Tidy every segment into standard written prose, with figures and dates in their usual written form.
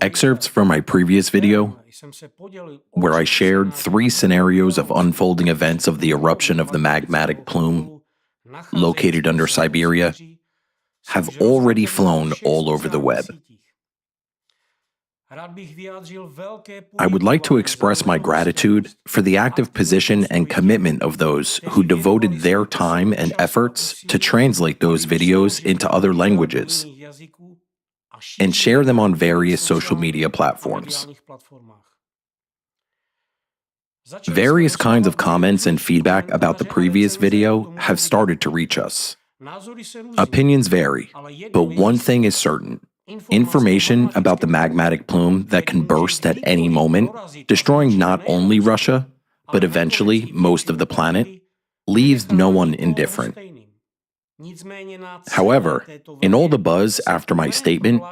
Excerpts from my previous video, where I shared 3 scenarios of unfolding events of the eruption of the magmatic plume located under Siberia, have already flown all over the web. I would like to express my gratitude for the active position and commitment of those who devoted their time and efforts to translate those videos into other languages and share them on various social media platforms. Various kinds of comments and feedback about the previous video have started to reach us. Opinions vary, but one thing is certain. Information about the magmatic plume that can burst at any moment, destroying not only Russia, but eventually most of the planet, leaves no one indifferent. However, in all the buzz after my statement,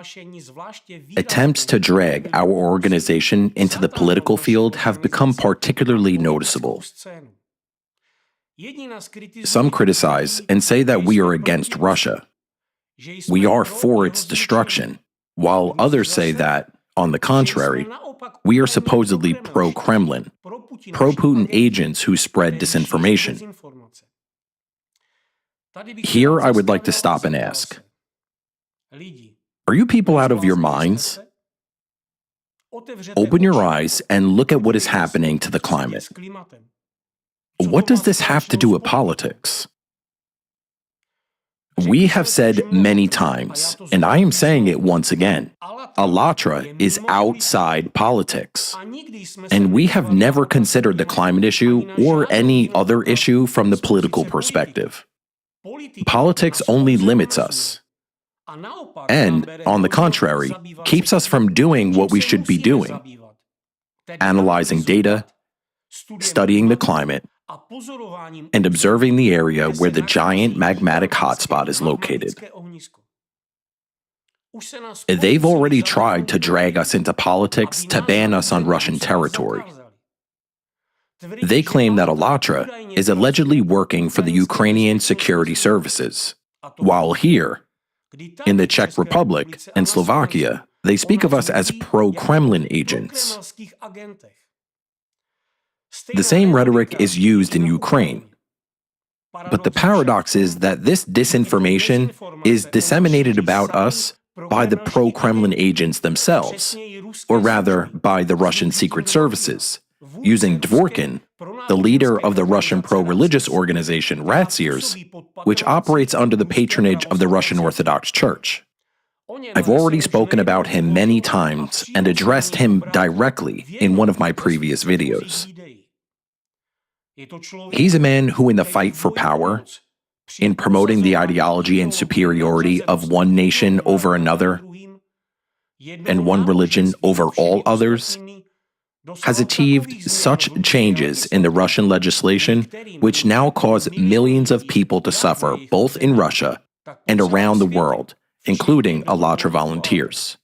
attempts to drag our organization into the political field have become particularly noticeable. Some criticize and say that we are against Russia. We are for its destruction, while others say that, on the contrary, we are supposedly pro-Kremlin, pro-Putin agents who spread disinformation. Here I would like to stop and ask, are you people out of your minds? Open your eyes and look at what is happening to the climate. What does this have to do with politics? We have said many times, and I am saying it once again, ALLATRA is outside politics. And we have never considered the climate issue or any other issue from the political perspective. Politics only limits us, and, on the contrary, keeps us from doing what we should be doing, analyzing data, studying the climate, and observing the area where the giant magmatic hotspot is located. They've already tried to drag us into politics to ban us on Russian territory. They claim that ALLATRA is allegedly working for the Ukrainian security services, while here, in the Czech Republic and Slovakia, they speak of us as pro-Kremlin agents. The same rhetoric is used in Ukraine. But the paradox is that this disinformation is disseminated about us by the pro-Kremlin agents themselves, or rather by the Russian secret services, using Dvorkin, the leader of the Russian pro-religious organization Razzirs, which operates under the patronage of the Russian Orthodox Church. I've already spoken about him many times and addressed him directly in one of my previous videos. He's a man who, in the fight for power, in promoting the ideology and superiority of one nation over another, and one religion over all others, has achieved such changes in the Russian legislation which now cause millions of people to suffer both in Russia and around the world, including ALLATRA volunteers.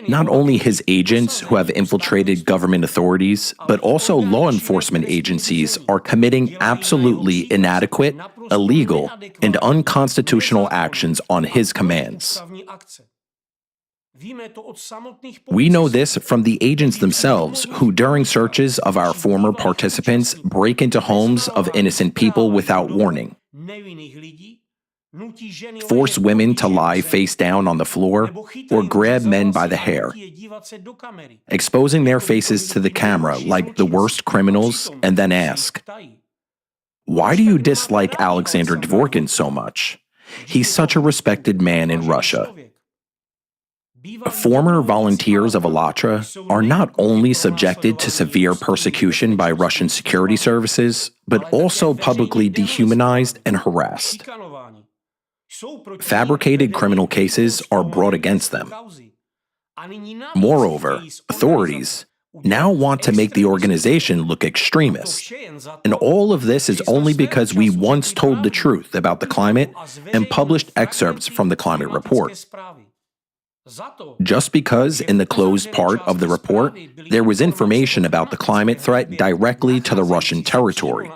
Not only his agents who have infiltrated government authorities, but also law enforcement agencies are committing absolutely inadequate, illegal, and unconstitutional actions on his commands. We know this from the agents themselves who, during searches of our former participants, break into homes of innocent people without warning, force women to lie face down on the floor, or grab men by the hair, exposing their faces to the camera like the worst criminals, and then ask, "Why do you dislike Alexander Dvorkin so much? He's such a respected man in Russia." Former volunteers of ALLATRA are not only subjected to severe persecution by Russian security services, but also publicly dehumanized and harassed. Fabricated criminal cases are brought against them. Moreover, authorities now want to make the organization look extremist. And all of this is only because we once told the truth about the climate and published excerpts from the climate report. Just because in the closed part of the report, there was information about the climate threat directly to the Russian territory.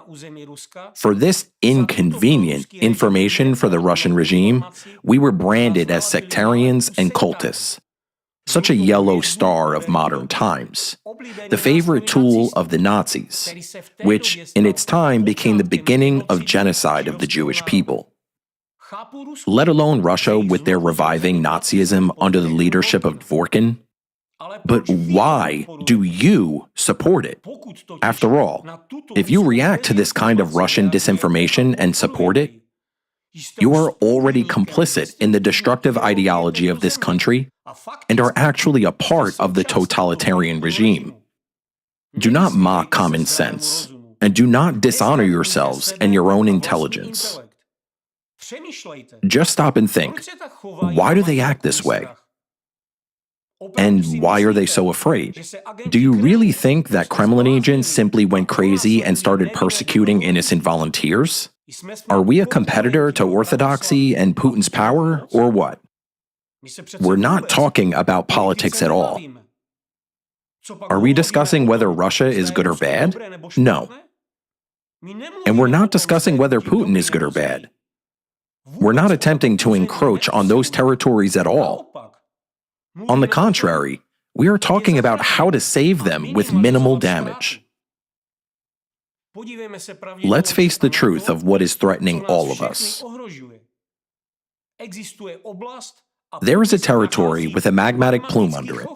For this inconvenient information for the Russian regime, we were branded as sectarians and cultists. Such a yellow star of modern times, the favorite tool of the Nazis, which in its time became the beginning of genocide of the Jewish people. Let alone Russia with their reviving Nazism under the leadership of Dworkin. But why do you support it? After all, if you react to this kind of Russian disinformation and support it, you are already complicit in the destructive ideology of this country and are actually a part of the totalitarian regime. Do not mock common sense, and do not dishonor yourselves and your own intelligence. Just stop and think, why do they act this way? And why are they so afraid? Do you really think that Kremlin agents simply went crazy and started persecuting innocent volunteers? Are we a competitor to orthodoxy and Putin's power, or what? We're not talking about politics at all. Are we discussing whether Russia is good or bad? No. And we're not discussing whether Putin is good or bad. We're not attempting to encroach on those territories at all. On the contrary, we are talking about how to save them with minimal damage. Let's face the truth of what is threatening all of us. There is a territory with a magmatic plume under it.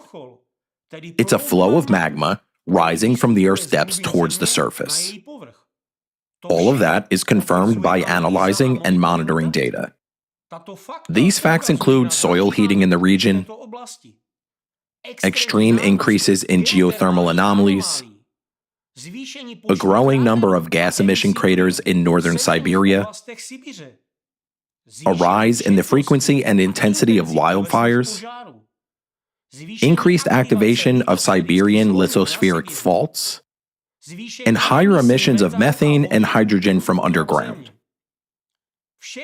It's a flow of magma rising from the Earth's depths towards the surface. All of that is confirmed by analyzing and monitoring data. These facts include soil heating in the region, extreme increases in geothermal anomalies, a growing number of gas emission craters in northern Siberia, a rise in the frequency and intensity of wildfires, increased activation of Siberian lithospheric faults, and higher emissions of methane and hydrogen from underground.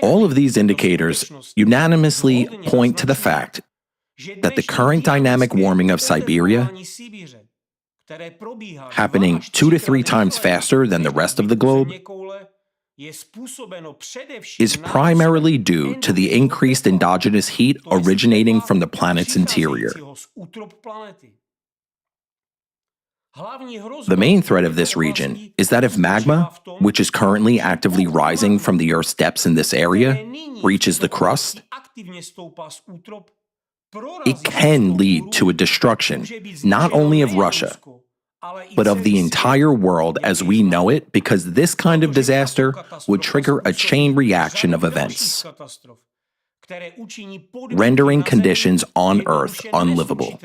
All of these indicators unanimously point to the fact that the current dynamic warming of Siberia, happening 2 to 3 times faster than the rest of the globe, is primarily due to the increased endogenous heat originating from the planet's interior. The main threat of this region is that if magma, which is currently actively rising from the Earth's depths in this area, reaches the crust, it can lead to a destruction not only of Russia, but of the entire world as we know it, because this kind of disaster would trigger a chain reaction of events, rendering conditions on Earth unlivable.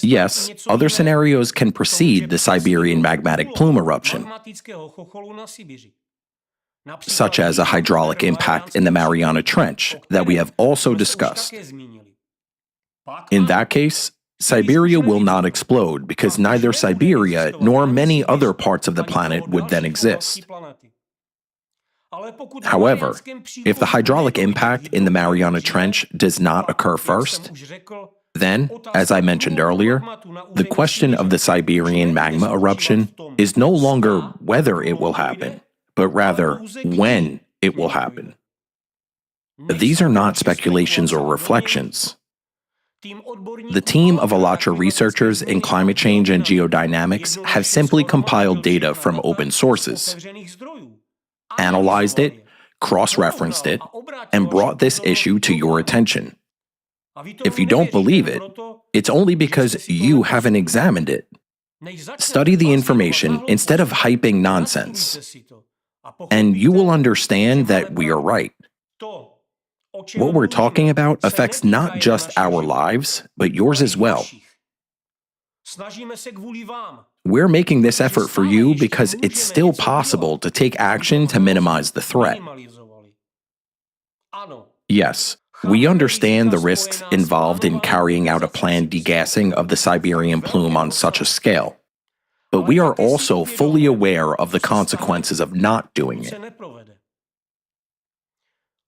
Yes, other scenarios can precede the Siberian magmatic plume eruption, such as a hydraulic impact in the Mariana Trench that we have also discussed. In that case, Siberia will not explode because neither Siberia nor many other parts of the planet would then exist. However, if the hydraulic impact in the Mariana Trench does not occur first, then, as I mentioned earlier, the question of the Siberian magma eruption is no longer whether it will happen, but rather when it will happen. These are not speculations or reflections. The team of ALLATRA researchers in climate change and geodynamics have simply compiled data from open sources, analyzed it, cross-referenced it, and brought this issue to your attention. If you don't believe it, it's only because you haven't examined it. Study the information instead of hyping nonsense, and you will understand that we are right. What we're talking about affects not just our lives, but yours as well. We're making this effort for you because it's still possible to take action to minimize the threat. Yes, we understand the risks involved in carrying out a planned degassing of the Siberian plume on such a scale, but we are also fully aware of the consequences of not doing it.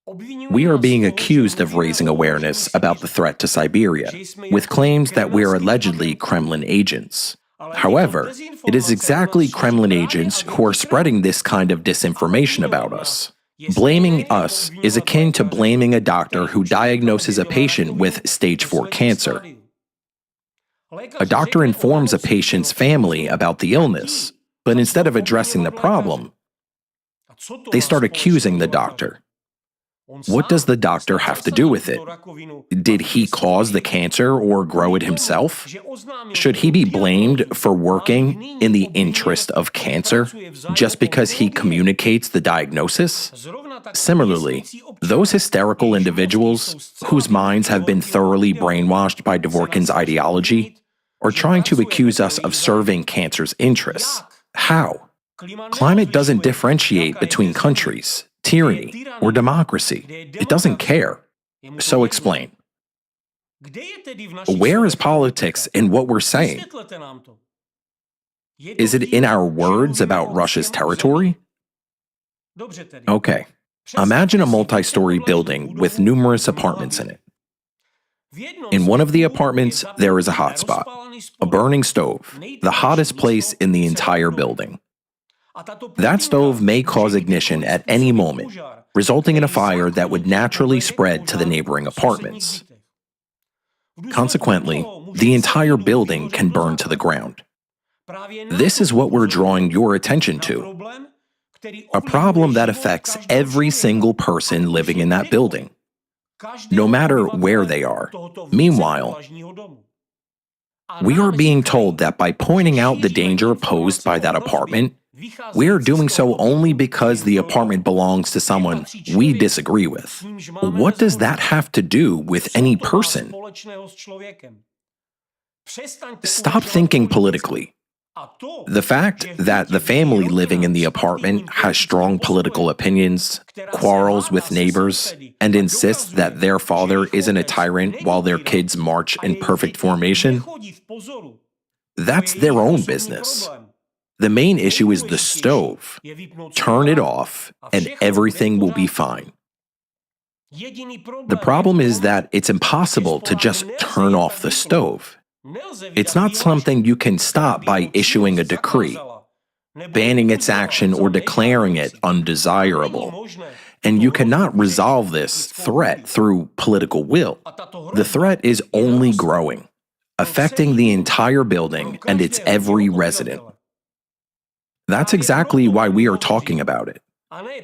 We are being accused of raising awareness about the threat to Siberia, with claims that we're allegedly Kremlin agents. However, it is exactly Kremlin agents who are spreading this kind of disinformation about us. Blaming us is akin to blaming a doctor who diagnoses a patient with stage 4 cancer. A doctor informs a patient's family about the illness, but instead of addressing the problem, they start accusing the doctor. What does the doctor have to do with it? Did he cause the cancer or grow it himself? Should he be blamed for working in the interest of cancer just because he communicates the diagnosis? Similarly, those hysterical individuals whose minds have been thoroughly brainwashed by Dworkin's ideology are trying to accuse us of serving cancer's interests. How? Climate doesn't differentiate between countries, tyranny, or democracy. It doesn't care. So explain. Where is politics in what we're saying? Is it in our words about Russia's territory? Okay. Imagine a multi-story building with numerous apartments in it. In one of the apartments, there is a hotspot, a burning stove, the hottest place in the entire building. That stove may cause ignition at any moment, resulting in a fire that would naturally spread to the neighboring apartments. Consequently, the entire building can burn to the ground. This is what we're drawing your attention to, a problem that affects every single person living in that building, no matter where they are. Meanwhile, we are being told that by pointing out the danger posed by that apartment, we are doing so only because the apartment belongs to someone we disagree with. What does that have to do with any person? Stop thinking politically. The fact that the family living in the apartment has strong political opinions, quarrels with neighbors, and insists that their father isn't a tyrant while their kids march in perfect formation, that's their own business. The main issue is the stove. Turn it off, and everything will be fine. The problem is that it's impossible to just turn off the stove. It's not something you can stop by issuing a decree, banning its action or declaring it undesirable. And you cannot resolve this threat through political will. The threat is only growing, affecting the entire building and its every resident. That's exactly why we are talking about it.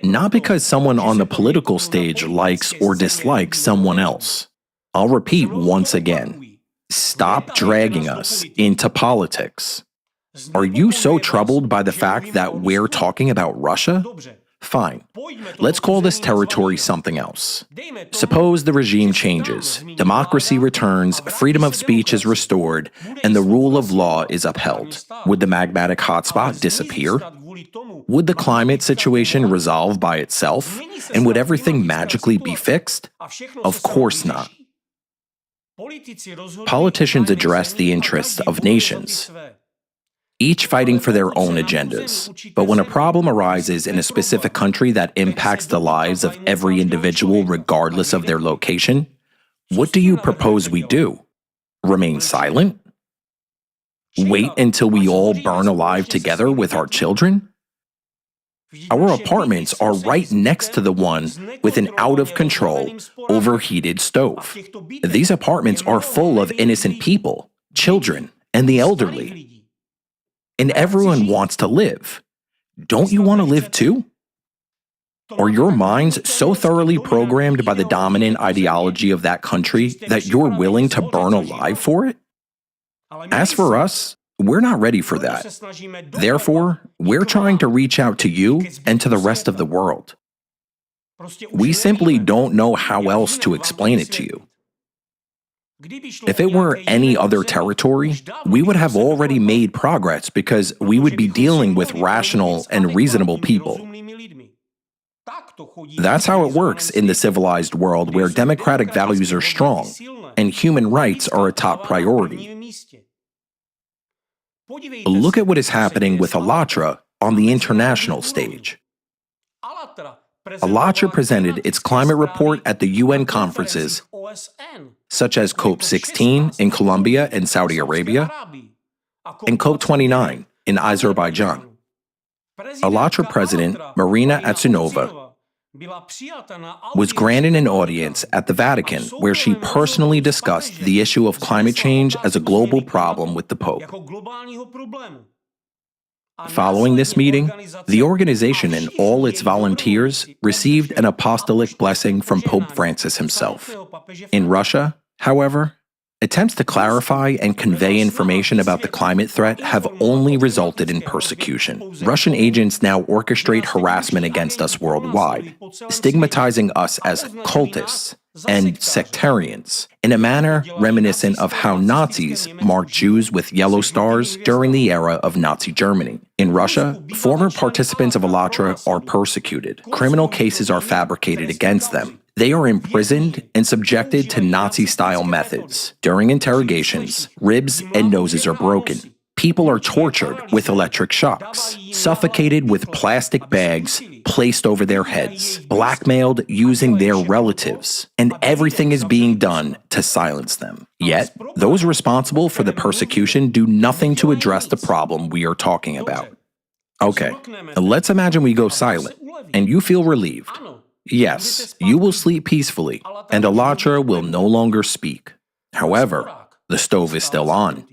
Not because someone on the political stage likes or dislikes someone else. I'll repeat once again. Stop dragging us into politics. Are you so troubled by the fact that we're talking about Russia? Fine. Let's call this territory something else. Suppose the regime changes, democracy returns, freedom of speech is restored, and the rule of law is upheld. Would the magmatic hotspot disappear? Would the climate situation resolve by itself? And would everything magically be fixed? Of course not. Politicians address the interests of nations, each fighting for their own agendas. But when a problem arises in a specific country that impacts the lives of every individual regardless of their location, what do you propose we do? Remain silent? Wait until we all burn alive together with our children? Our apartments are right next to the one with an out-of-control, overheated stove. These apartments are full of innocent people, children, and the elderly. And everyone wants to live. Don't you want to live too? Are your minds so thoroughly programmed by the dominant ideology of that country that you're willing to burn alive for it? As for us, we're not ready for that. Therefore, we're trying to reach out to you and to the rest of the world. We simply don't know how else to explain it to you. If it were any other territory, we would have already made progress because we would be dealing with rational and reasonable people. That's how it works in the civilized world where democratic values are strong and human rights are a top priority. Look at what is happening with ALLATRA on the international stage. ALLATRA presented its climate report at the UN conferences, such as COP16 in Colombia and Saudi Arabia, and COP29 in Azerbaijan. ALLATRA President Marina Atsunova was granted an audience at the Vatican where she personally discussed the issue of climate change as a global problem with the Pope. Following this meeting, the organization and all its volunteers received an apostolic blessing from Pope Francis himself. In Russia, however, attempts to clarify and convey information about the climate threat have only resulted in persecution. Russian agents now orchestrate harassment against us worldwide, stigmatizing us as cultists and sectarians in a manner reminiscent of how Nazis marked Jews with yellow stars during the era of Nazi Germany. In Russia, former participants of ALLATRA are persecuted. Criminal cases are fabricated against them. They are imprisoned and subjected to Nazi-style methods. During interrogations, ribs and noses are broken. People are tortured with electric shocks, suffocated with plastic bags placed over their heads, blackmailed using their relatives, and everything is being done to silence them. Yet, those responsible for the persecution do nothing to address the problem we are talking about. Okay, let's imagine we go silent, and you feel relieved. Yes, you will sleep peacefully, and ALLATRA will no longer speak. However, the stove is still on.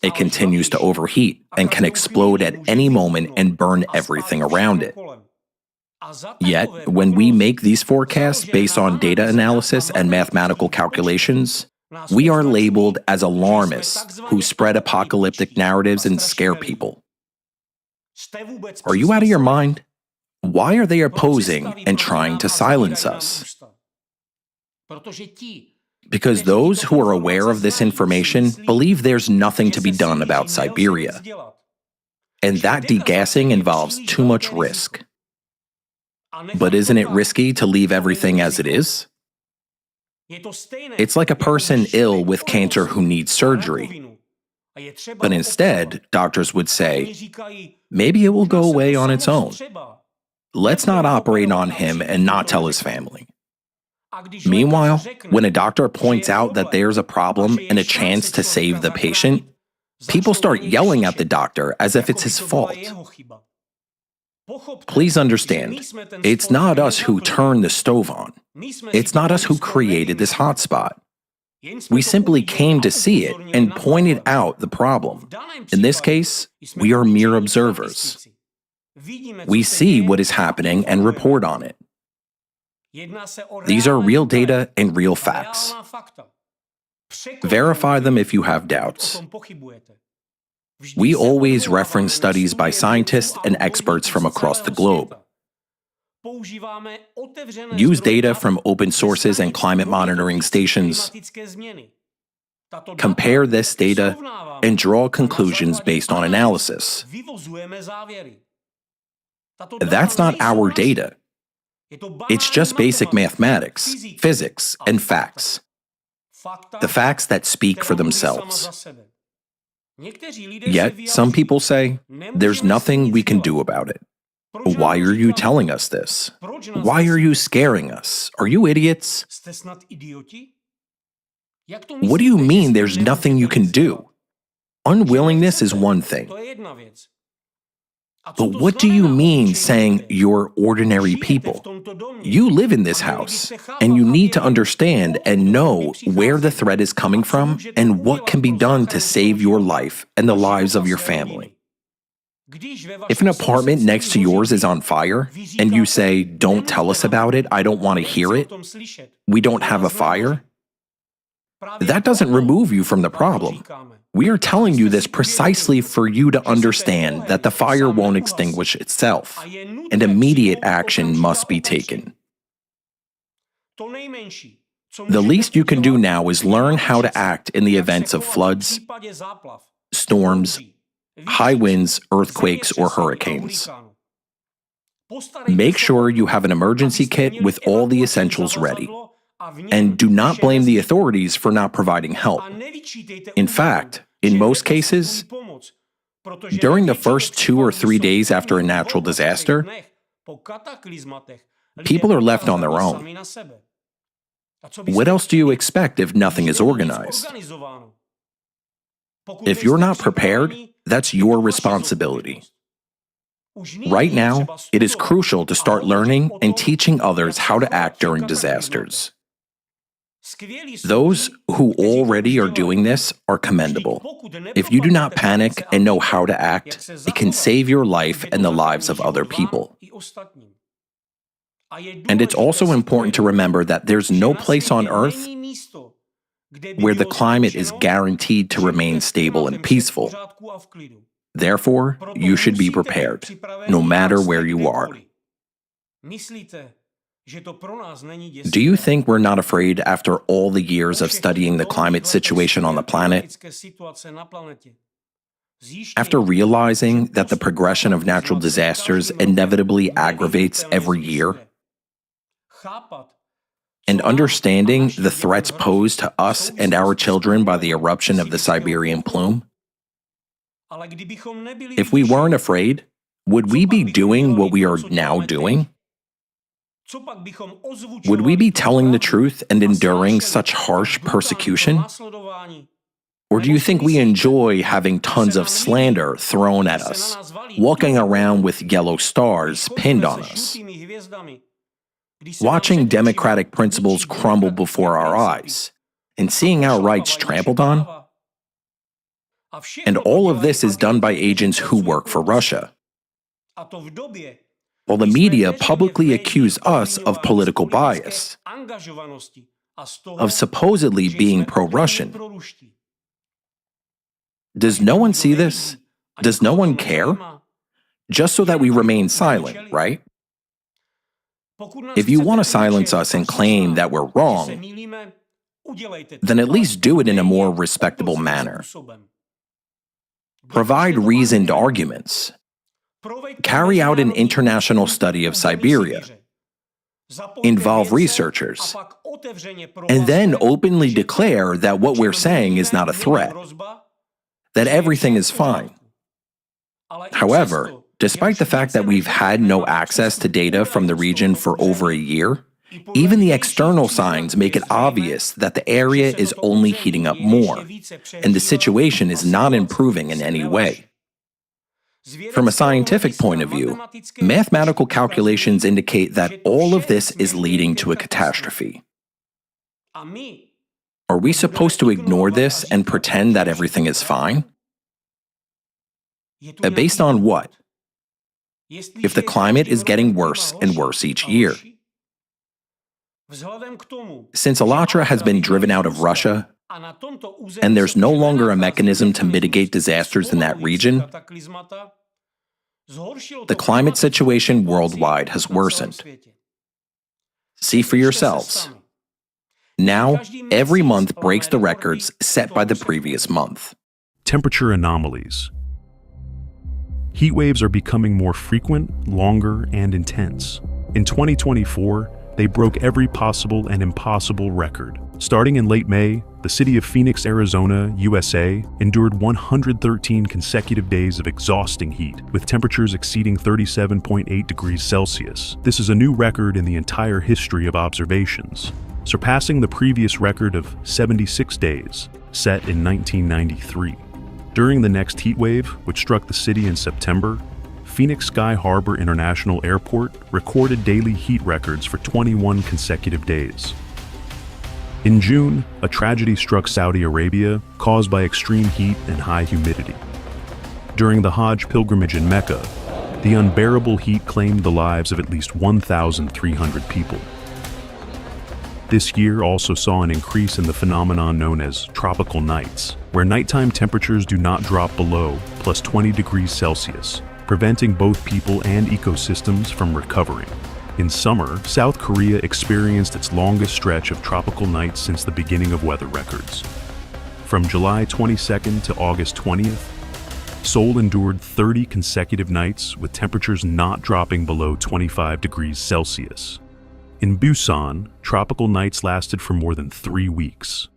It continues to overheat and can explode at any moment and burn everything around it. Yet, when we make these forecasts based on data analysis and mathematical calculations, we are labeled as alarmists who spread apocalyptic narratives and scare people. Are you out of your mind? Why are they opposing and trying to silence us? Because those who are aware of this information believe there's nothing to be done about Siberia. And that degassing involves too much risk. But isn't it risky to leave everything as it is? It's like a person ill with cancer who needs surgery. But instead, doctors would say, maybe it will go away on its own. Let's not operate on him and not tell his family. Meanwhile, when a doctor points out that there's a problem and a chance to save the patient, people start yelling at the doctor as if it's his fault. Please understand, it's not us who turned the stove on. It's not us who created this hotspot. We simply came to see it and pointed out the problem. In this case, we are mere observers. We see what is happening and report on it. These are real data and real facts. Verify them if you have doubts. We always reference studies by scientists and experts from across the globe. Use data from open sources and climate monitoring stations. Compare this data and draw conclusions based on analysis. That's not our data. It's just basic mathematics, physics, and facts. The facts that speak for themselves. Yet, some people say, there's nothing we can do about it. Why are you telling us this? Why are you scaring us? Are you idiots? What do you mean there's nothing you can do? Unwillingness is one thing. But what do you mean saying you're ordinary people? You live in this house, and you need to understand and know where the threat is coming from and what can be done to save your life and the lives of your family. If an apartment next to yours is on fire, and you say, don't tell us about it, I don't want to hear it, we don't have a fire, that doesn't remove you from the problem. We are telling you this precisely for you to understand that the fire won't extinguish itself, and immediate action must be taken. The least you can do now is learn how to act in the events of floods, storms, high winds, earthquakes, or hurricanes. Make sure you have an emergency kit with all the essentials ready. And do not blame the authorities for not providing help. In fact, in most cases, during the first 2 or 3 days after a natural disaster, People are left on their own. What else do you expect if nothing is organized? If you're not prepared, that's your responsibility. Right now, it is crucial to start learning and teaching others how to act during disasters. Those who already are doing this are commendable. If you do not panic and know how to act, it can save your life and the lives of other people. And it's also important to remember that there's no place on Earth where the climate is guaranteed to remain stable and peaceful. Therefore, you should be prepared, no matter where you are. Do you think we're not afraid after all the years of studying the climate situation on the planet? After realizing that the progression of natural disasters inevitably aggravates every year, and understanding the threats posed to us and our children by the eruption of the Siberian Plume? If we weren't afraid, would we be doing what we are now doing? Would we be telling the truth and enduring such harsh persecution? Or do you think we enjoy having tons of slander thrown at us, walking around with yellow stars pinned on us, watching democratic principles crumble before our eyes, and seeing our rights trampled on? And all of this is done by agents who work for Russia. While the media publicly accuse us of political bias, of supposedly being pro-Russian. Does no one see this? Does no one care? Just so that we remain silent, right? If you want to silence us and claim that we're wrong, then at least do it in a more respectable manner. Provide reasoned arguments. Carry out an international study of Siberia. Involve researchers. And then openly declare that what we're saying is not a threat, that everything is fine. However, despite the fact that we've had no access to data from the region for over a year, even the external signs make it obvious that the area is only heating up more, and the situation is not improving in any way. From a scientific point of view, mathematical calculations indicate that all of this is leading to a catastrophe. Are we supposed to ignore this and pretend that everything is fine? Based on what? If the climate is getting worse and worse each year. Since ALLATRA has been driven out of Russia, and there's no longer a mechanism to mitigate disasters in that region, the climate situation worldwide has worsened. See for yourselves. Now, every month breaks the records set by the previous month. Temperature anomalies. Heat waves are becoming more frequent, longer, and intense. In 2024, they broke every possible and impossible record. Starting in late May, the city of Phoenix, Arizona, USA, endured 113 consecutive days of exhausting heat, with temperatures exceeding 37.8 degrees Celsius. This is a new record in the entire history of observations, surpassing the previous record of 76 days, set in 1993. During the next heat wave, which struck the city in September, Phoenix Sky Harbor International Airport recorded daily heat records for 21 consecutive days. In June, a tragedy struck Saudi Arabia caused by extreme heat and high humidity. During the Hajj pilgrimage in Mecca, the unbearable heat claimed the lives of at least 1,300 people. This year also saw an increase in the phenomenon known as tropical nights, where nighttime temperatures do not drop below plus 20 degrees Celsius, preventing both people and ecosystems from recovering. In summer, South Korea experienced its longest stretch of tropical nights since the beginning of weather records. From July 22nd to August 20th, Seoul endured 30 consecutive nights with temperatures not dropping below 25 degrees Celsius. In Busan, tropical nights lasted for more than 3 weeks.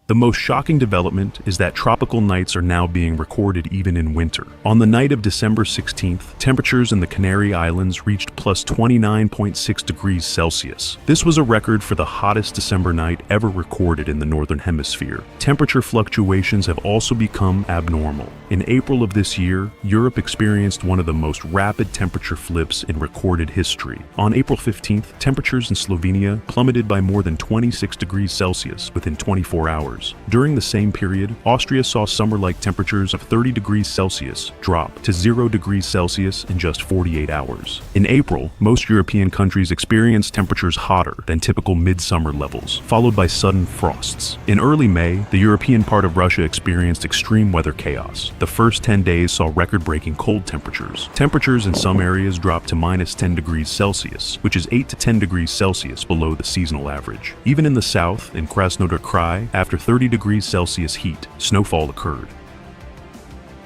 The most shocking development is that tropical nights are now being recorded even in winter. On the night of December 16th, temperatures in the Canary Islands reached plus 29.6 degrees Celsius. This was a record for the hottest December night ever recorded in the Northern Hemisphere. Temperature fluctuations have also become abnormal. In April of this year, Europe experienced one of the most rapid temperature flips in recorded history. On April 15th, temperatures in Slovenia plummeted by more than 26 degrees Celsius within 24 hours. During the same period, Austria saw summer-like temperatures of 30 degrees Celsius drop to 0 degrees Celsius in just 48 hours. In April, most European countries experienced temperatures hotter than typical midsummer levels, followed by sudden frosts. In early May, the European part of Russia experienced extreme weather chaos. The first 10 days saw record-breaking cold temperatures. Temperatures in some areas dropped to minus 10 degrees Celsius, which is 8 to 10 degrees Celsius below the seasonal average. Even in the south, in Krasnodar Krai, after 30 degrees Celsius heat, snowfall occurred.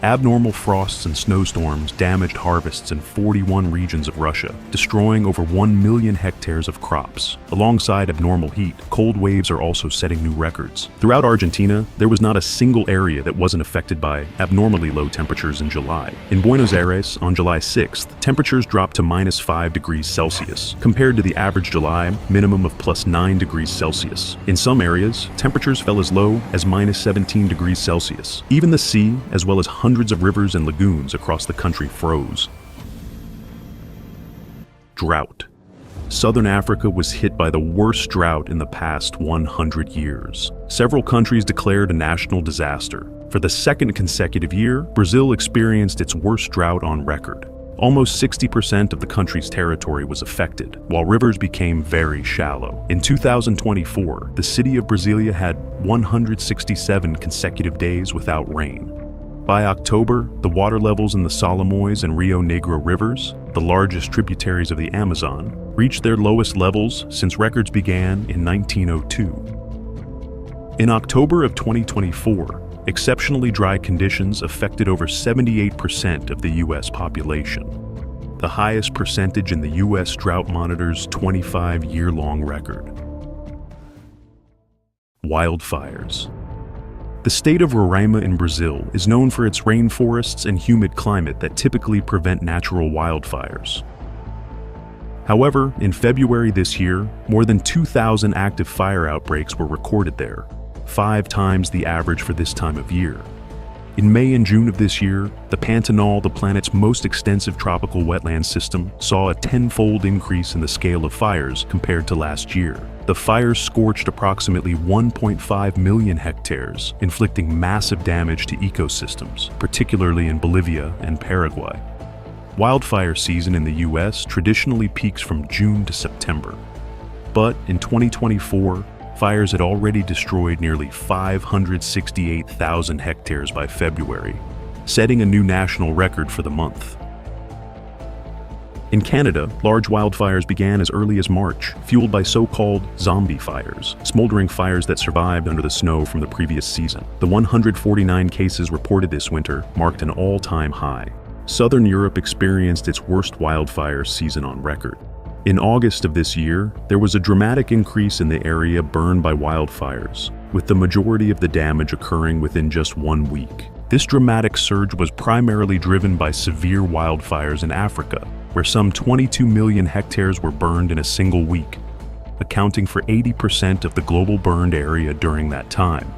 Abnormal frosts and snowstorms damaged harvests in 41 regions of Russia, destroying over 1 million hectares of crops. Alongside abnormal heat, cold waves are also setting new records. Throughout Argentina, there was not a single area that wasn't affected by abnormally low temperatures in July. In Buenos Aires, on July 6th, temperatures dropped to minus 5 degrees Celsius, compared to the average July minimum of plus 9 degrees Celsius. In some areas, temperatures fell as low as minus 17 degrees Celsius. Even the sea, as well as hundreds of rivers and lagoons across the country froze. Drought. Southern Africa was hit by the worst drought in the past 100 years. Several countries declared a national disaster. For the second consecutive year, Brazil experienced its worst drought on record. Almost 60% of the country's territory was affected, while rivers became very shallow. In 2024, the city of Brasilia had 167 consecutive days without rain. By October, the water levels in the Solimões and Rio Negro rivers, the largest tributaries of the Amazon, reached their lowest levels since records began in 1902. In October of 2024, exceptionally dry conditions affected over 78% of the U.S. population, the highest percentage in the U.S. Drought Monitor's 25-year-long record. Wildfires. The state of Roraima in Brazil is known for its rainforests and humid climate that typically prevent natural wildfires. However, in February this year, more than 2,000 active fire outbreaks were recorded there, 5 times the average for this time of year. In May and June of this year, the Pantanal, the planet's most extensive tropical wetland system, saw a 10-fold increase in the scale of fires compared to last year. The fires scorched approximately 1.5 million hectares, inflicting massive damage to ecosystems, particularly in Bolivia and Paraguay. Wildfire season in the U.S. traditionally peaks from June to September. But in 2024, fires had already destroyed nearly 568,000 hectares by February, setting a new national record for the month. In Canada, large wildfires began as early as March, fueled by so-called zombie fires, smoldering fires that survived under the snow from the previous season. The 149 cases reported this winter marked an all-time high. Southern Europe experienced its worst wildfire season on record. In August of this year, there was a dramatic increase in the area burned by wildfires, with the majority of the damage occurring within just 1 week. This dramatic surge was primarily driven by severe wildfires in Africa, where some 22 million hectares were burned in a single week, accounting for 80% of the global burned area during that time.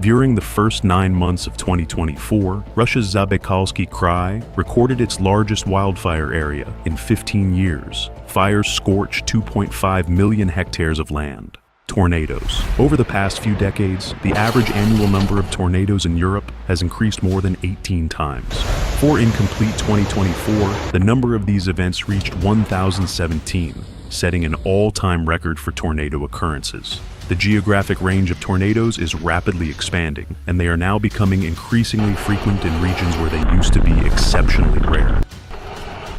During the first 9 months of 2024, Russia's Zabaykalsky Krai recorded its largest wildfire area in 15 years. Fires scorched 2.5 million hectares of land. Tornadoes. Over the past few decades, the average annual number of tornadoes in Europe has increased more than 18 times. For incomplete 2024, the number of these events reached 1,017, setting an all-time record for tornado occurrences. The geographic range of tornadoes is rapidly expanding, and they are now becoming increasingly frequent in regions where they used to be exceptionally rare.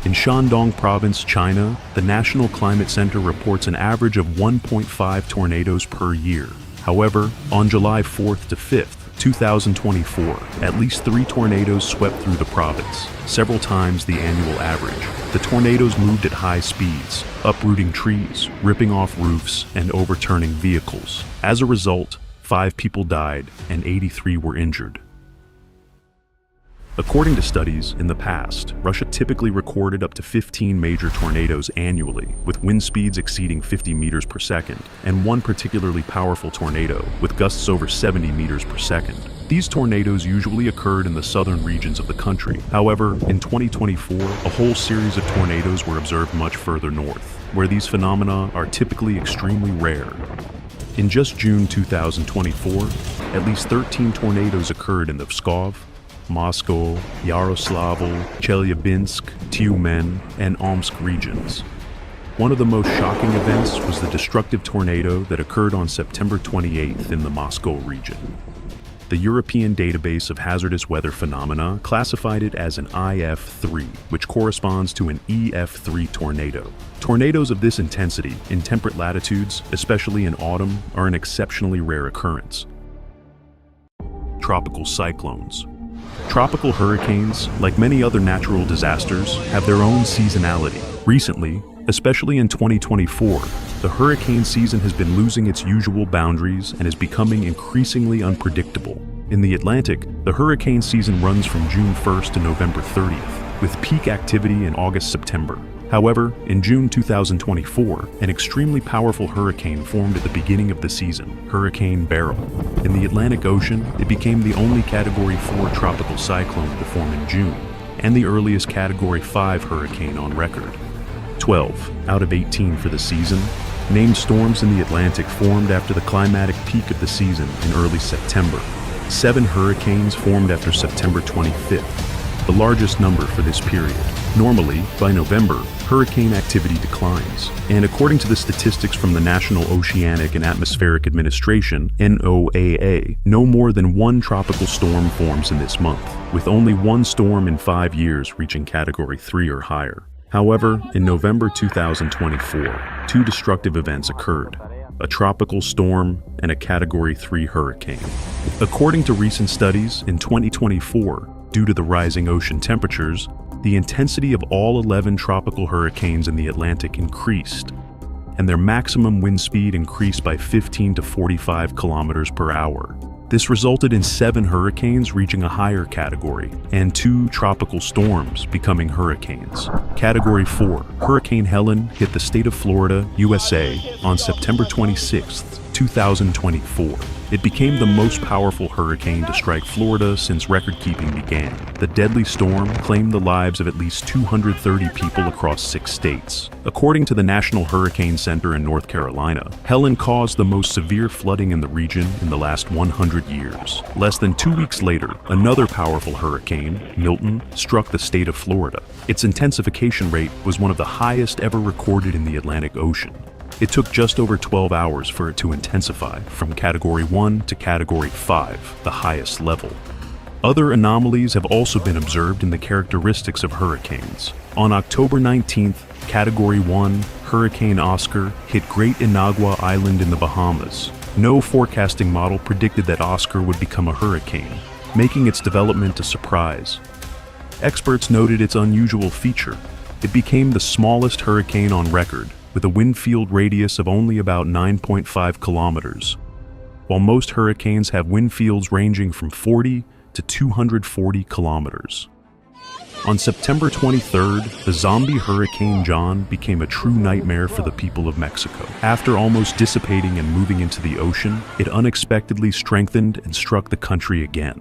In Shandong Province, China, the National Climate Center reports an average of 1.5 tornadoes per year. However, on July 4th to 5th, 2024, at least 3 tornadoes swept through the province, several times the annual average. The tornadoes moved at high speeds, uprooting trees, ripping off roofs, and overturning vehicles. As a result, 5 people died and 83 were injured. According to studies, in the past, Russia typically recorded up to 15 major tornadoes annually, with wind speeds exceeding 50 meters per second, and one particularly powerful tornado, with gusts over 70 meters per second. These tornadoes usually occurred in the southern regions of the country. However, in 2024, a whole series of tornadoes were observed much further north, where these phenomena are typically extremely rare. In just June 2024, at least 13 tornadoes occurred in the Pskov, Moscow, Yaroslavl, Chelyabinsk, Tyumen, and Omsk regions. One of the most shocking events was the destructive tornado that occurred on September 28th in the Moscow region. The European Database of Hazardous Weather Phenomena classified it as an IF3, which corresponds to an EF3 tornado. Tornadoes of this intensity in temperate latitudes, especially in autumn, are an exceptionally rare occurrence. Tropical cyclones. Tropical hurricanes, like many other natural disasters, have their own seasonality. Recently, especially in 2024, the hurricane season has been losing its usual boundaries and is becoming increasingly unpredictable. In the Atlantic, the hurricane season runs from June 1st to November 30th, with peak activity in August-September. However, in June 2024, an extremely powerful hurricane formed at the beginning of the season, Hurricane Beryl. In the Atlantic Ocean, it became the only Category 4 tropical cyclone to form in June, and the earliest Category 5 hurricane on record. 12 out of 18 for the season. Named storms in the Atlantic formed after the climatic peak of the season in early September. 7 hurricanes formed after September 25th, the largest number for this period. Normally, by November, hurricane activity declines, and according to the statistics from the National Oceanic and Atmospheric Administration, NOAA, no more than 1 tropical storm forms in this month, with only 1 storm in 5 years reaching Category 3 or higher. However, in November 2024, 2 destructive events occurred: a tropical storm and a Category 3 hurricane. According to recent studies, in 2024, due to the rising ocean temperatures, the intensity of all 11 tropical hurricanes in the Atlantic increased, and their maximum wind speed increased by 15 to 45 kilometers per hour. This resulted in 7 hurricanes reaching a higher category, and 2 tropical storms becoming hurricanes. Category 4, Hurricane Helen hit the state of Florida, USA, on September 26, 2024. It became the most powerful hurricane to strike Florida since record-keeping began. The deadly storm claimed the lives of at least 230 people across 6 states. According to the National Hurricane Center in North Carolina, Helen caused the most severe flooding in the region in the last 100 years. Less than 2 weeks later, another powerful hurricane, Milton, struck the state of Florida. Its intensification rate was one of the highest ever recorded in the Atlantic Ocean. It took just over 12 hours for it to intensify from Category 1 to Category 5, the highest level. Other anomalies have also been observed in the characteristics of hurricanes. On October 19th, Category 1, Hurricane Oscar hit Great Inagua Island in the Bahamas. No forecasting model predicted that Oscar would become a hurricane, making its development a surprise. Experts noted its unusual feature. It became the smallest hurricane on record, with a wind field radius of only about 9.5 kilometers. While most hurricanes have wind fields ranging from 40 to 240 kilometers. On September 23rd, the zombie Hurricane John became a true nightmare for the people of Mexico. After almost dissipating and moving into the ocean, it unexpectedly strengthened and struck the country again.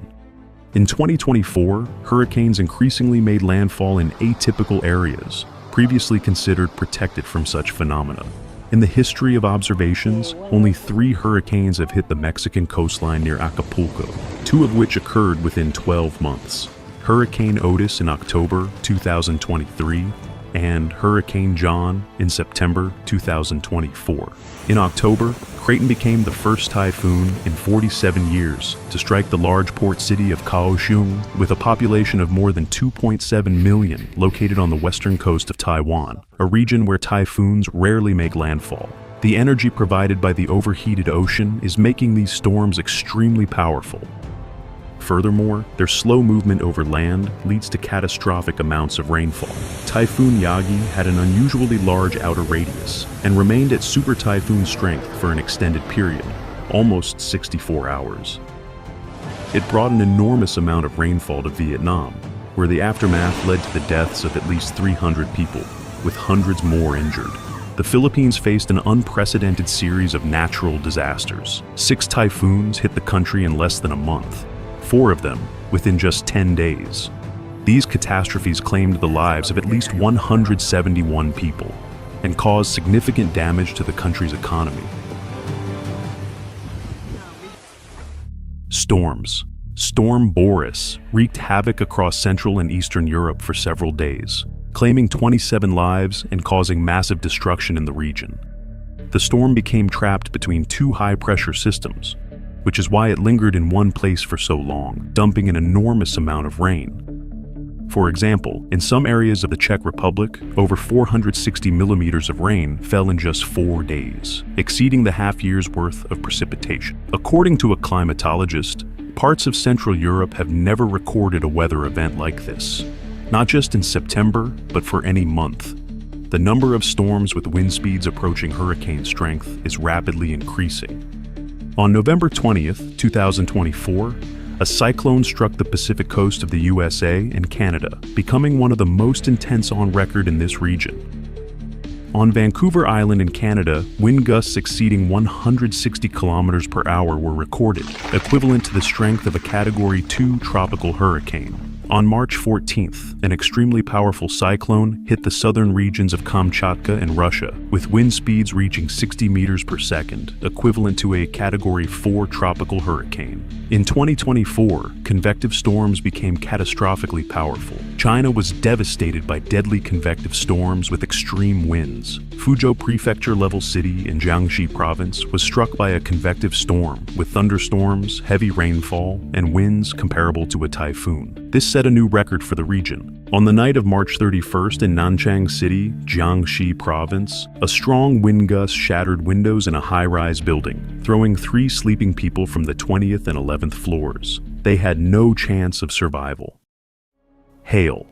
In 2024, hurricanes increasingly made landfall in atypical areas, previously considered protected from such phenomena. In the history of observations, only 3 hurricanes have hit the Mexican coastline near Acapulco, 2 of which occurred within 12 months. Hurricane Otis in October 2023 and Hurricane John in September 2024. In October, Creighton became the first typhoon in 47 years to strike the large port city of Kaohsiung, with a population of more than 2.7 million located on the western coast of Taiwan, a region where typhoons rarely make landfall. The energy provided by the overheated ocean is making these storms extremely powerful. Furthermore, their slow movement over land leads to catastrophic amounts of rainfall. Typhoon Yagi had an unusually large outer radius and remained at super typhoon strength for an extended period. almost 64 hours. It brought an enormous amount of rainfall to Vietnam, where the aftermath led to the deaths of at least 300 people, with hundreds more injured. The Philippines faced an unprecedented series of natural disasters. 6 typhoons hit the country in less than a month, 4 of them within just 10 days. These catastrophes claimed the lives of at least 171 people and caused significant damage to the country's economy. Storms. Storm Boris wreaked havoc across Central and Eastern Europe for several days, claiming 27 lives and causing massive destruction in the region. The storm became trapped between 2 high-pressure systems, which is why it lingered in one place for so long, dumping an enormous amount of rain. For example, in some areas of the Czech Republic, over 460 millimeters of rain fell in just 4 days, exceeding the half-year's worth of precipitation. According to a climatologist, parts of Central Europe have never recorded a weather event like this, not just in September, but for any month. The number of storms with wind speeds approaching hurricane strength is rapidly increasing. On November 20th, 2024, a cyclone struck the Pacific coast of the USA and Canada, becoming one of the most intense on record in this region. On Vancouver Island in Canada, wind gusts exceeding 160 kilometers per hour were recorded, equivalent to the strength of a Category 2 tropical hurricane. On March 14th, an extremely powerful cyclone hit the southern regions of Kamchatka and Russia, with wind speeds reaching 60 meters per second, equivalent to a Category 4 tropical hurricane. In 2024, convective storms became catastrophically powerful. China was devastated by deadly convective storms with extreme winds. Fuzhou Prefecture-level city in Jiangxi province was struck by a convective storm, with thunderstorms, heavy rainfall, and winds comparable to a typhoon. This set a new record for the region. On the night of March 31st in Nanchang City, Jiangxi province, a strong wind gust shattered windows in a high-rise building, throwing 3 sleeping people from the 20th and 11th floors. They had no chance of survival. Hail.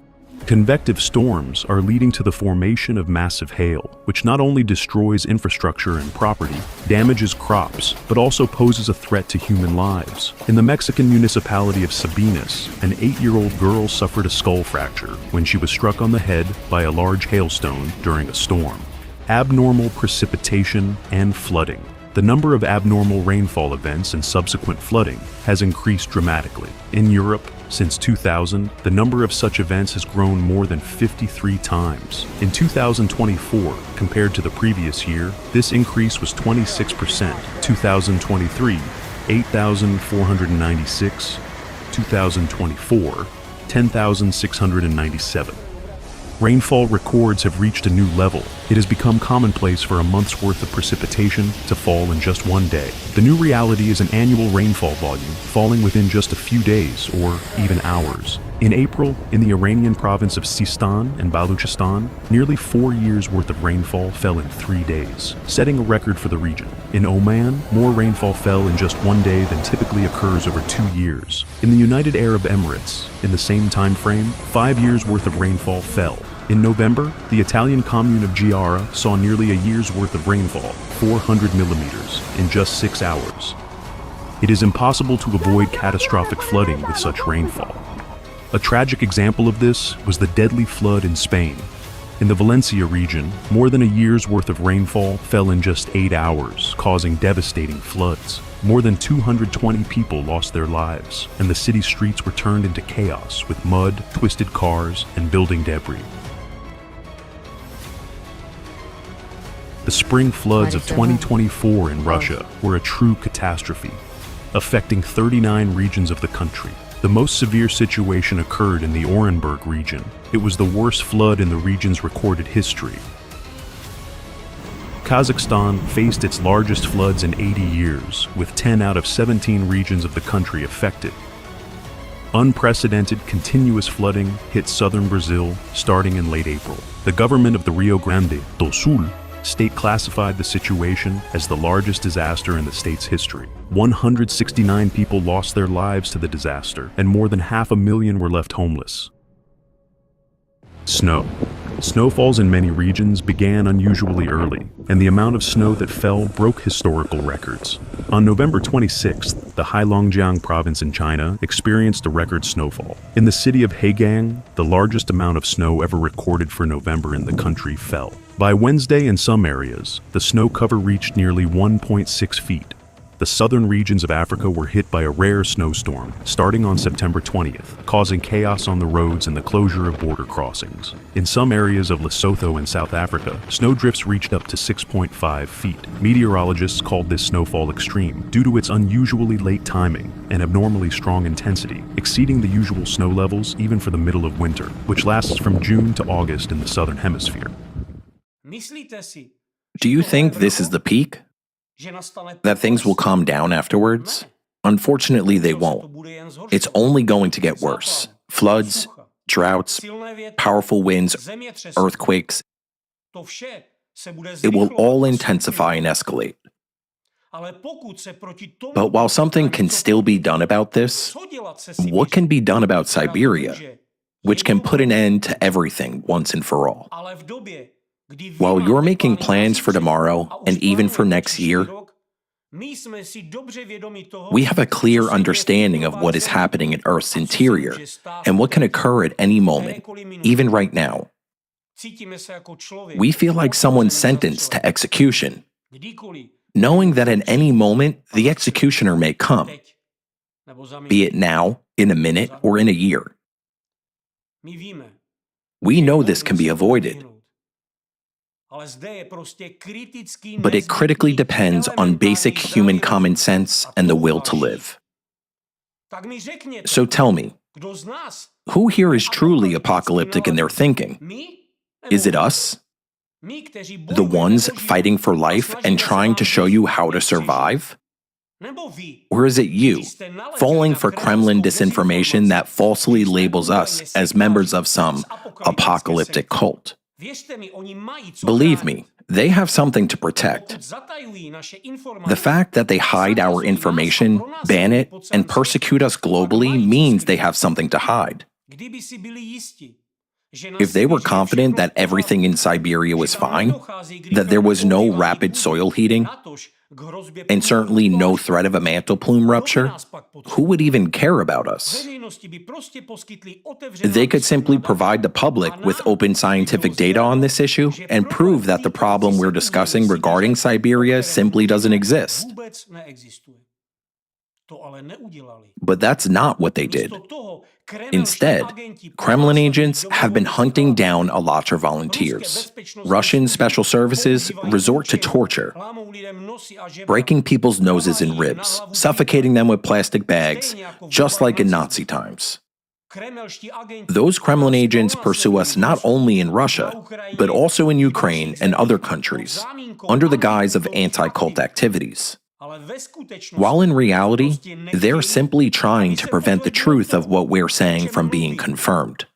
Convective storms are leading to the formation of massive hail, which not only destroys infrastructure and property, damages crops, but also poses a threat to human lives. In the Mexican municipality of Sabinas, an 8-year-old girl suffered a skull fracture when she was struck on the head by a large hailstone during a storm. Abnormal precipitation and flooding. The number of abnormal rainfall events and subsequent flooding has increased dramatically. In Europe, since 2000, the number of such events has grown more than 53 times. In 2024, compared to the previous year, this increase was 26%. 2023, 8,496. 2024, 10,697. Rainfall records have reached a new level. It has become commonplace for a month's worth of precipitation to fall in just one day. The new reality is an annual rainfall volume falling within just a few days or even hours. In April, in the Iranian province of Sistan and Baluchistan, nearly 4 years' worth of rainfall fell in 3 days, setting a record for the region. In Oman, more rainfall fell in just 1 day than typically occurs over 2 years. In the United Arab Emirates, in the same time frame, 5 years' worth of rainfall fell. In November, the Italian commune of Giara saw nearly a year's worth of rainfall, 400 millimeters, in just 6 hours. It is impossible to avoid catastrophic flooding with such rainfall. A tragic example of this was the deadly flood in Spain. In the Valencia region, more than a year's worth of rainfall fell in just 8 hours, causing devastating floods. More than 220 people lost their lives, and the city streets were turned into chaos with mud, twisted cars, and building debris. The spring floods of 2024 in Russia were a true catastrophe, affecting 39 regions of the country. The most severe situation occurred in the Orenburg region. It was the worst flood in the region's recorded history. Kazakhstan faced its largest floods in 80 years, with 10 out of 17 regions of the country affected. Unprecedented continuous flooding hit southern Brazil starting in late April. The government of the Rio Grande do Sul state classified the situation as the largest disaster in the state's history. 169 people lost their lives to the disaster, and more than 500,000 were left homeless. Snow. Snowfalls in many regions began unusually early, and the amount of snow that fell broke historical records. On November 26th, the Heilongjiang province in China experienced a record snowfall. In the city of Heigang, the largest amount of snow ever recorded for November in the country fell. By Wednesday, in some areas, the snow cover reached nearly 1.6 feet. The southern regions of Africa were hit by a rare snowstorm starting on September 20th, causing chaos on the roads and the closure of border crossings. In some areas of Lesotho and South Africa, snowdrifts reached up to 6.5 feet. Meteorologists called this snowfall extreme due to its unusually late timing and abnormally strong intensity, exceeding the usual snow levels even for the middle of winter, which lasts from June to August in the southern hemisphere. Do you think this is the peak? That things will calm down afterwards? Unfortunately, they won't. It's only going to get worse. Floods, droughts, powerful winds, earthquakes. It will all intensify and escalate. But while something can still be done about this, what can be done about Siberia, which can put an end to everything once and for all? While you're making plans for tomorrow and even for next year, we have a clear understanding of what is happening in Earth's interior and what can occur at any moment, even right now. We feel like someone sentenced to execution, knowing that at any moment the executioner may come, be it now, in a minute, or in a year. We know this can be avoided. But it critically depends on basic human common sense and the will to live. So tell me, who here is truly apocalyptic in their thinking? Is it us? The ones fighting for life and trying to show you how to survive? Or is it you, falling for Kremlin disinformation that falsely labels us as members of some apocalyptic cult? Believe me, they have something to protect. The fact that they hide our information, ban it, and persecute us globally means they have something to hide. If they were confident that everything in Siberia was fine, that there was no rapid soil heating, and certainly no threat of a mantle plume rupture, who would even care about us? They could simply provide the public with open scientific data on this issue and prove that the problem we're discussing regarding Siberia simply doesn't exist. But that's not what they did. Instead, Kremlin agents have been hunting down ALLATRA volunteers. Russian special services resort to torture, breaking people's noses and ribs, suffocating them with plastic bags, just like in Nazi times. Those Kremlin agents pursue us not only in Russia, but also in Ukraine and other countries, under the guise of anti-cult activities. While in reality, they're simply trying to prevent the truth of what we're saying from being confirmed.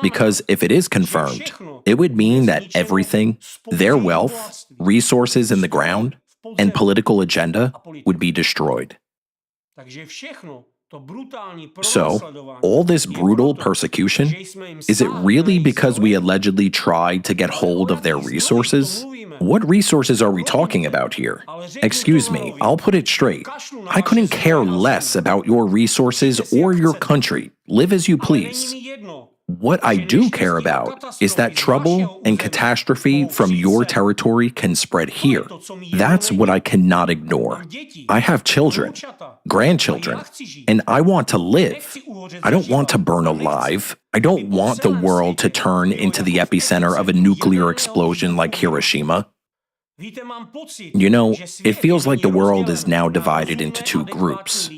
Because if it is confirmed, it would mean that everything, their wealth, resources in the ground, and political agenda would be destroyed. So, all this brutal persecution, is it really because we allegedly tried to get hold of their resources? What resources are we talking about here? Excuse me, I'll put it straight. I couldn't care less about your resources or your country. Live as you please. What I do care about is that trouble and catastrophe from your territory can spread here. That's what I cannot ignore. I have children, grandchildren, and I want to live. I don't want to burn alive. I don't want the world to turn into the epicenter of a nuclear explosion like Hiroshima. You know, it feels like the world is now divided into two groups.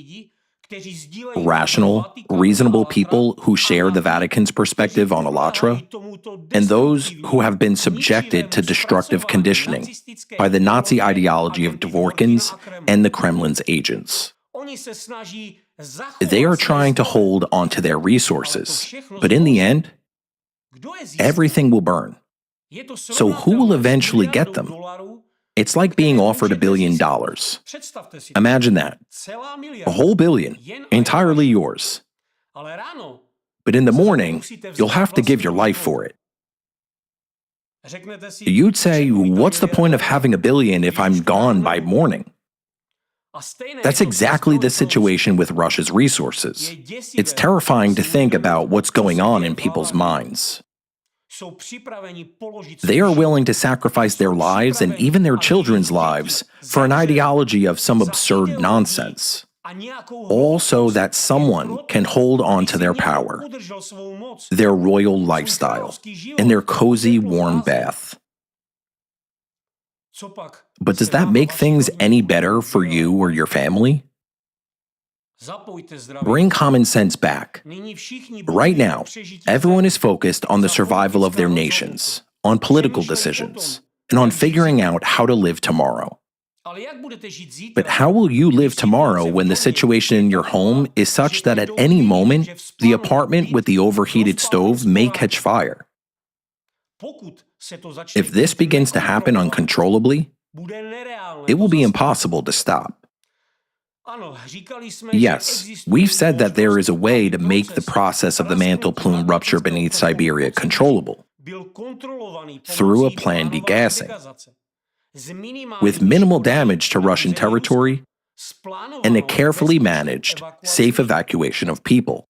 Rational, reasonable people who share the Vatican's perspective on ALLATRA, and those who have been subjected to destructive conditioning by the Nazi ideology of Dworkins and the Kremlin's agents. They are trying to hold onto their resources, but in the end, everything will burn. So who will eventually get them? It's like being offered $1 billion. Imagine that. A whole billion, entirely yours. But in the morning, you'll have to give your life for it. You'd say, what's the point of having $1 billion if I'm gone by morning? That's exactly the situation with Russia's resources. It's terrifying to think about what's going on in people's minds. They are willing to sacrifice their lives and even their children's lives for an ideology of some absurd nonsense, all so that someone can hold on to their power, their royal lifestyle, and their cozy, warm bath. But does that make things any better for you or your family? Bring common sense back. Right now, everyone is focused on the survival of their nations, on political decisions, and on figuring out how to live tomorrow. But how will you live tomorrow when the situation in your home is such that at any moment, the apartment with the overheated stove may catch fire? If this begins to happen uncontrollably, it will be impossible to stop. Yes, we've said that there is a way to make the process of the mantle plume rupture beneath Siberia controllable through a planned degassing, with minimal damage to Russian territory and a carefully managed, safe evacuation of people.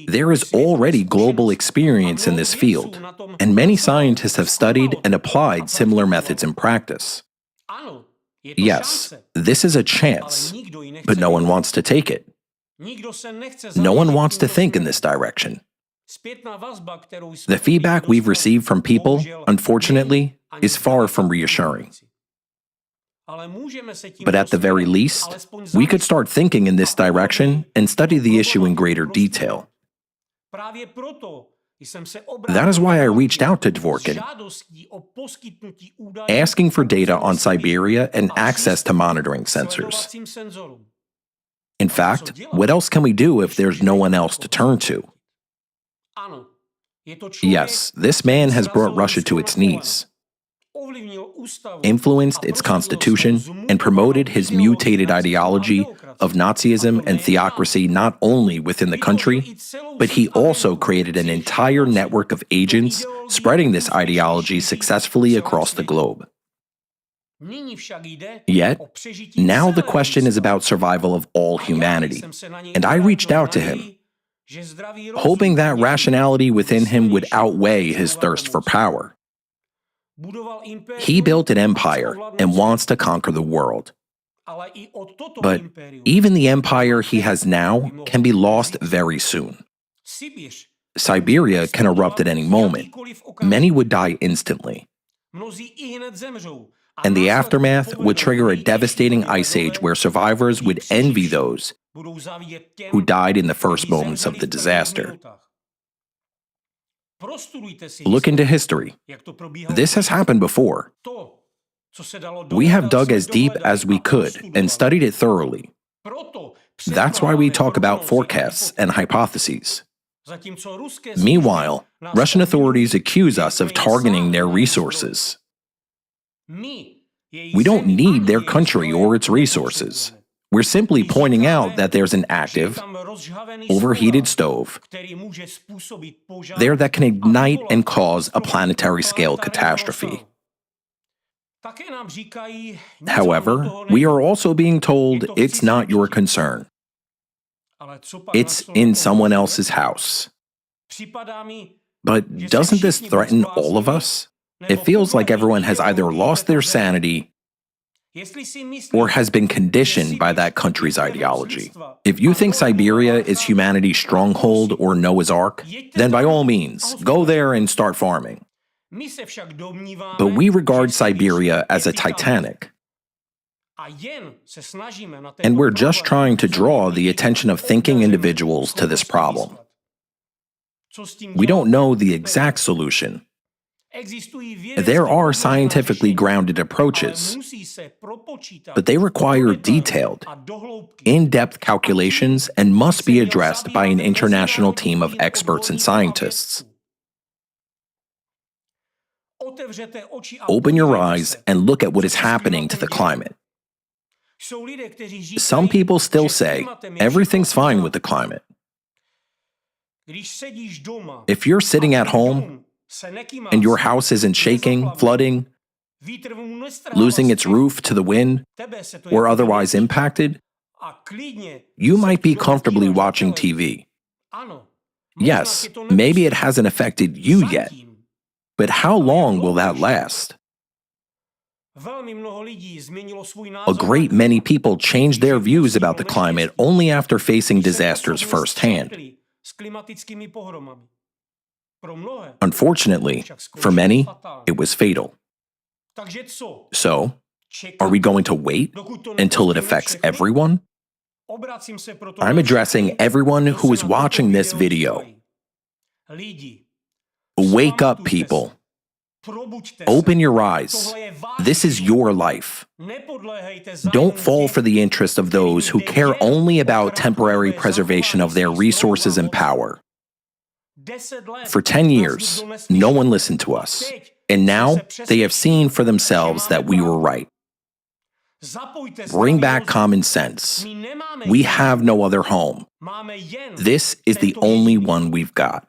There is already global experience in this field, and many scientists have studied and applied similar methods in practice. Yes, this is a chance, but no one wants to take it. No one wants to think in this direction. The feedback we've received from people, unfortunately, is far from reassuring. But at the very least, we could start thinking in this direction and study the issue in greater detail. That is why I reached out to Dworkin, asking for data on Siberia and access to monitoring sensors. In fact, what else can we do if there's no one else to turn to? Yes, this man has brought Russia to its knees, influenced its constitution, and promoted his mutated ideology of Nazism and theocracy not only within the country, but he also created an entire network of agents spreading this ideology successfully across the globe. Yet, now the question is about survival of all humanity, and I reached out to him, hoping that rationality within him would outweigh his thirst for power. He built an empire and wants to conquer the world. But even the empire he has now can be lost very soon. Siberia can erupt at any moment. Many would die instantly. And the aftermath would trigger a devastating ice age where survivors would envy those who died in the first moments of the disaster. Look into history. This has happened before. We have dug as deep as we could and studied it thoroughly. That's why we talk about forecasts and hypotheses. Meanwhile, Russian authorities accuse us of targeting their resources. We don't need their country or its resources. We're simply pointing out that there's an active, overheated stove there that can ignite and cause a planetary-scale catastrophe. However, we are also being told it's not your concern. It's in someone else's house. But doesn't this threaten all of us? It feels like everyone has either lost their sanity or has been conditioned by that country's ideology. If you think Siberia is humanity's stronghold or Noah's Ark, then by all means, go there and start farming. But we regard Siberia as a Titanic. And we're just trying to draw the attention of thinking individuals to this problem. We don't know the exact solution. There are scientifically grounded approaches, but they require detailed, in-depth calculations and must be addressed by an international team of experts and scientists. Open your eyes and look at what is happening to the climate. Some people still say everything's fine with the climate. If you're sitting at home and your house isn't shaking, flooding, losing its roof to the wind, or otherwise impacted, you might be comfortably watching TV. Yes, maybe it hasn't affected you yet, but how long will that last? A great many people changed their views about the climate only after facing disasters firsthand. Unfortunately, for many, it was fatal. So, are we going to wait until it affects everyone? I'm addressing everyone who is watching this video. Wake up, people. Open your eyes. This is your life. Don't fall for the interest of those who care only about temporary preservation of their resources and power. For 10 years, no one listened to us, and now they have seen for themselves that we were right. Bring back common sense. We have no other home. This is the only one we've got.